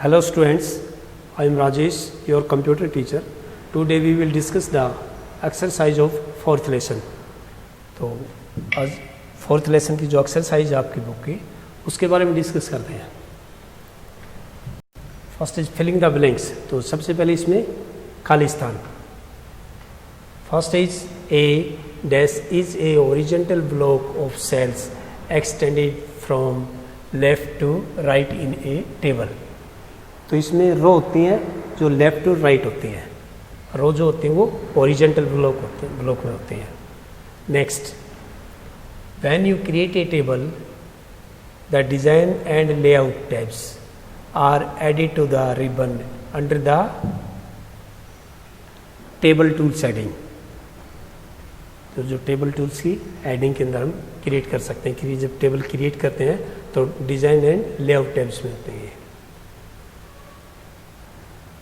Hello students, I am Rajesh, your computer teacher. Today we will discuss the exercise of fourth lesson. तो आज fourth lesson की जो exercise है आपकी book की उसके बारे में डिस्कस करते हैं. First is filling the blanks. तो सबसे पहले इसमें खाली स्थान. First is a dash is a horizontal block of cells extended from left to right in a table. तो इसमें रो होती हैं जो लेफ्ट टू राइट होती हैं. रो जो होती हैं वो ओरिजेंटल ब्लॉक में होती हैं. Next, when you create a table, the design and layout tabs are added to the ribbon under the table tools heading. तो जो टेबल टूल्स की एडिंग के अंदर हम क्रिएट कर सकते हैं कि जब टेबल क्रिएट करते हैं तो डिज़ाइन एंड लेआउट टैब्स में होते हैं.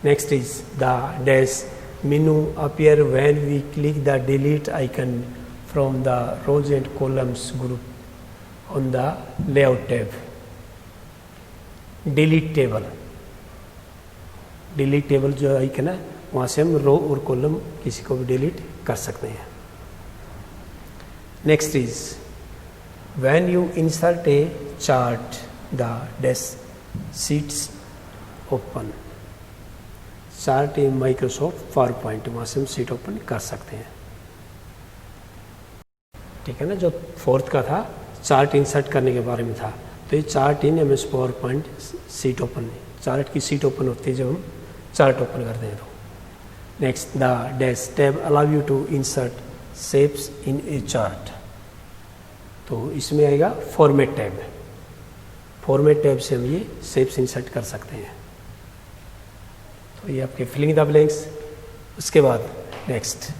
Next is the dash menu appear when we click the delete icon from the rows and columns group on the layout tab. delete table जो आइकन है वहाँ से हम रो और कॉलम किसी को भी डिलीट कर सकते हैं. Next is when you insert a chart the dash sheets open. Chart in Microsoft PowerPoint वहाँ से हम सीट ओपन कर सकते हैं. ठीक है ना. जो फोर्थ का था चार्ट इंसर्ट करने के बारे में था, तो ये chart in MS PowerPoint sheet open. Chart की सीट ओपन होती है जब हम चार्ट ओपन करते हैं. तो next, the dash tab allow you to insert shapes in a chart. तो इसमें आएगा फॉर्मेट टैब. फॉर्मेट टैब से हम ये शेप्स इंसर्ट कर सकते हैं. तो ये आपके फिलिंग द ब्लैंक्स. उसके बाद नेक्स्ट,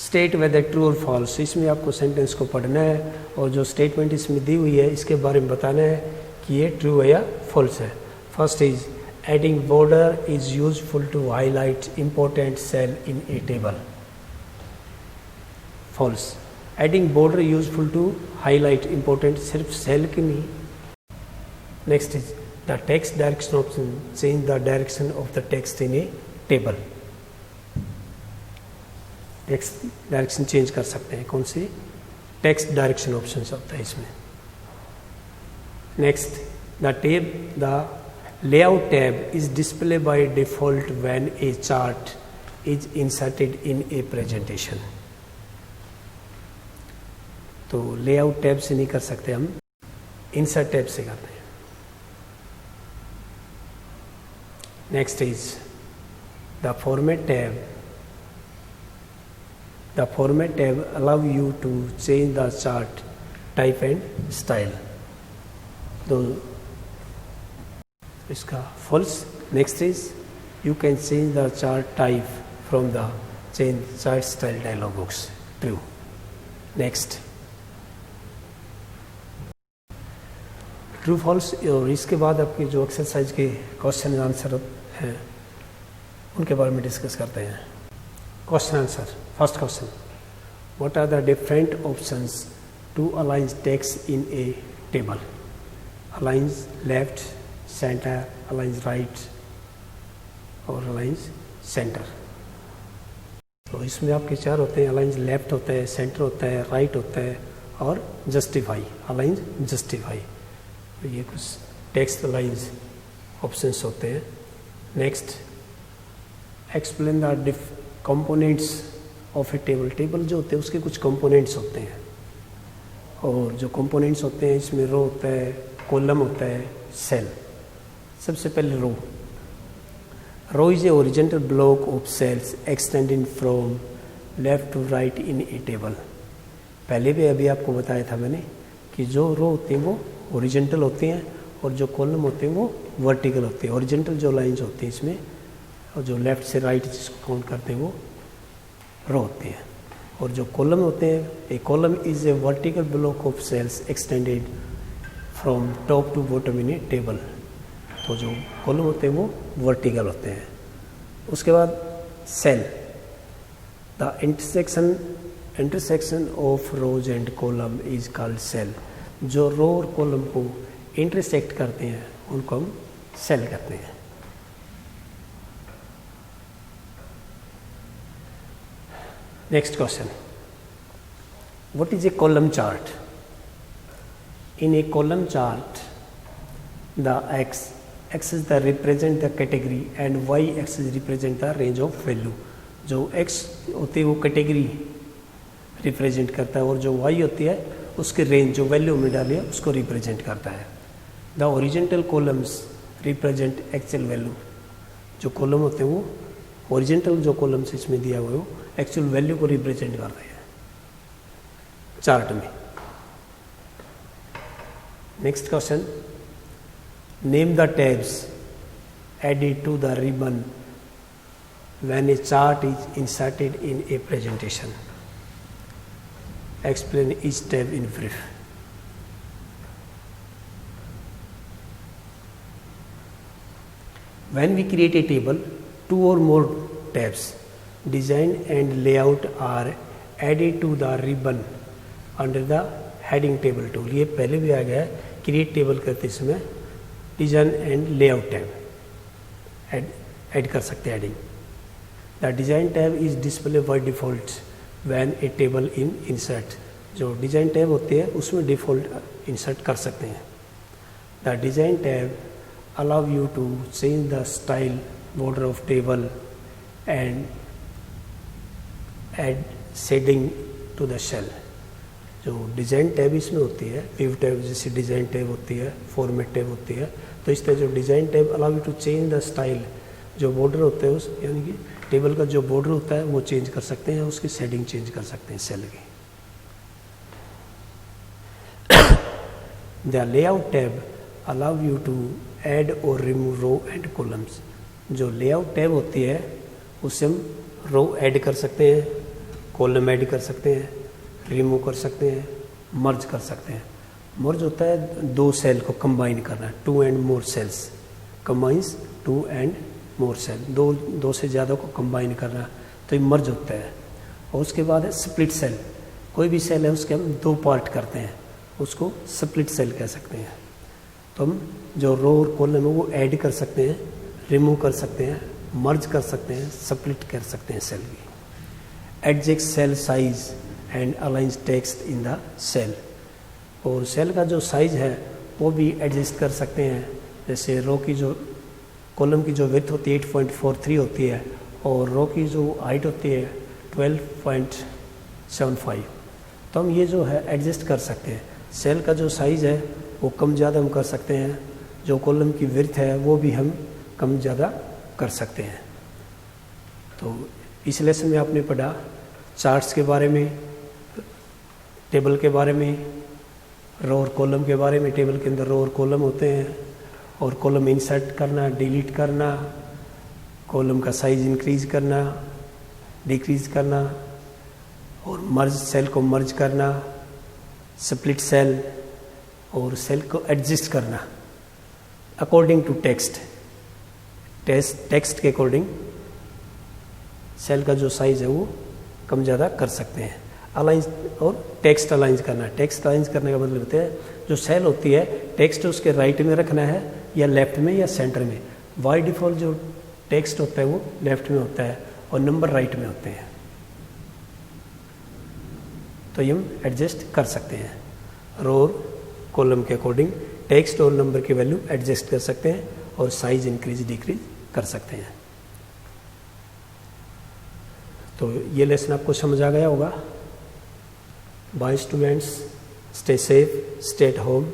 स्टेट वेदर ट्रू और फॉल्स. इसमें आपको सेंटेंस को पढ़ना है और जो स्टेटमेंट इसमें दी हुई है इसके बारे में बताना है कि ये ट्रू है या फॉल्स है. First is adding border is useful to highlight important cell in a table. False. Adding border useful to highlight important सिर्फ सेल की नहीं. Next is the text direction option change the direction of the text in a table. Text direction change कर सकते हैं. कौन सी? Text direction option होता है इसमें. Next, the layout tab is display by default when A chart is inserted in A presentation. तो layout tab से नहीं कर सकते हम, इंसर्ट टैब से करते हैं. Next is the format tab. The format tab allow you to change the chart type and style. तो इसका false. Next is you can change the chart type from the change chart style dialog box. True. Next, true false. और इसके बाद आपकी जो exercise के question answer हैं उनके बारे में डिस्कस करते हैं. Question answer. First question, what are the different options to align text in a table? Align left, center, align right और align center. तो इसमें आपके चार होते हैं. अलाइन लेफ्ट होता है, सेंटर होता है, राइट होता है और जस्टिफाई. Align justify. तो ये कुछ टेक्स्ट अलाइन ऑप्शंस होते हैं. Next, explain the components of A table. Table जो होते हैं उसके कुछ कंपोनेंट्स होते हैं और जो कंपोनेंट्स होते हैं इसमें रो होता है, कॉलम होता है, सेल. सबसे पहले row. Row is a horizontal block of cells extending from left to right in a table. पहले भी अभी आपको बताया था मैंने कि जो रो होती हैं वो ओरिजेंटल होती हैं और जो कॉलम होते हैं वो वर्टिकल होते हैं. ओरिजेंटल जो लाइन्स होती हैं इसमें और जो लेफ्ट से राइट जिसको काउंट करते हैं वो रो होते हैं. और जो कॉलम होते हैं, a column is a vertical block of cells extended from top to bottom in a table. तो जो कॉलम होते हैं वो वर्टिकल होते हैं. उसके बाद cell. The intersection of rows and column is called cell. जो रो और कॉलम को इंटरसेक्ट करते हैं उनको हम सेल कहते हैं। Next question, what is a column chart? In A column chart the x is the represent the category and y axis represent the range of value। जो x होती है वो कैटेगरी रिप्रेजेंट करता है और जो y होती है उसके रेंज जो वैल्यू हमने डाली है उसको रिप्रेजेंट करता है। The horizontal columns represent actual value. जो कॉलम होते हैं वो ओरिजेंटल जो कॉलम्स इसमें दिया हुआ है वो एक्चुअल वैल्यू को रिप्रेजेंट करते हैं चार्ट में। Next question, name the tabs added to the ribbon when a chart is inserted in a presentation। Explain each tab in brief। When we create a table, 2 or more tabs, design and layout are added to the ribbon under the heading table tool। ये पहले भी आ गया है, create table करते समय design and layout tab add कर सकते हैं। Adding the design tab is display by default when a table in insert. जो डिजाइन टैब होती है उसमें डिफॉल्ट इंसर्ट कर सकते हैं। The design tab allow you to change the style border of table and add shading to the cell. जो design tab इसमें होती है, व्यू टैब जैसे डिज़ाइन टैब होती है, फॉर्मेट टैब होती है, तो इस तरह जो design tab allow you to change the style. जो बॉर्डर होता है उस यानी कि टेबल का जो बॉर्डर होता है वो चेंज कर सकते हैं, उसकी शेडिंग चेंज कर सकते हैं सेल की। The layout tab allow you to add और रिमूव रो एंड कॉलम्स। जो लेआउट टैब होती है उससे हम रो ऐड कर सकते हैं, कॉलम ऐड कर सकते हैं, रिमूव कर सकते हैं, मर्ज कर सकते हैं। मर्ज होता है 2 सेल को कंबाइन करना, 2 and more cells combines 2 and more cell, दो से ज़्यादा को कंबाइन करना, तो ये मर्ज होता है। और उसके बाद है स्प्लिट सेल। कोई भी सेल है उसके हम 2 पार्ट करते हैं, उसको स्प्लिट सेल कह सकते हैं। तो हम जो रो और कॉलम है वो ऐड कर सकते हैं, रिमूव कर सकते हैं, मर्ज कर सकते हैं, स्प्लिट कर सकते हैं सेल की। Adjust cell size and aligns text in the cell. और सेल का जो साइज है वो भी एडजस्ट कर सकते हैं। जैसे रो की जो कॉलम की जो विड्थ होती है 8.43 होती है और रो की जो हाइट होती है 12.75, तो हम ये जो है एडजस्ट कर सकते हैं। सेल का जो साइज़ है वो कम ज़्यादा हम कर सकते हैं, जो कॉलम की विड्थ है वो भी हम कम ज़्यादा कर सकते हैं। तो इस लेसन में आपने पढ़ा चार्ट्स के बारे में, टेबल के बारे में, रो और कॉलम के बारे में। टेबल के अंदर रो और कॉलम होते हैं और कॉलम इंसर्ट करना, डिलीट करना, कॉलम का साइज इंक्रीज करना, डिक्रीज करना, और मर्ज सेल को मर्ज करना, स्प्लिट सेल, और सेल को एडजस्ट करना अकॉर्डिंग टू टेक्स्ट के अकॉर्डिंग सेल का जो साइज है वो कम ज़्यादा कर सकते हैं। अलाइंस और टेक्स्ट अलाइंस करना। टेक्स्ट अलाइंस करने का मतलब होता है जो सेल होती है टेक्स्ट उसके राइट में रखना है या लेफ्ट में या सेंटर में। बाय डिफॉल्ट जो टेक्स्ट होता है वो लेफ्ट में होता है और नंबर राइट में होते हैं, तो ये हम एडजस्ट कर सकते हैं। रो और कॉलम के अकॉर्डिंग टेक्स्ट और नंबर की वैल्यू एडजस्ट कर सकते हैं और साइज इंक्रीज डिक्रीज कर सकते हैं। तो ये लेसन आपको समझ आ गया होगा। Bye students, stay safe, stay at home.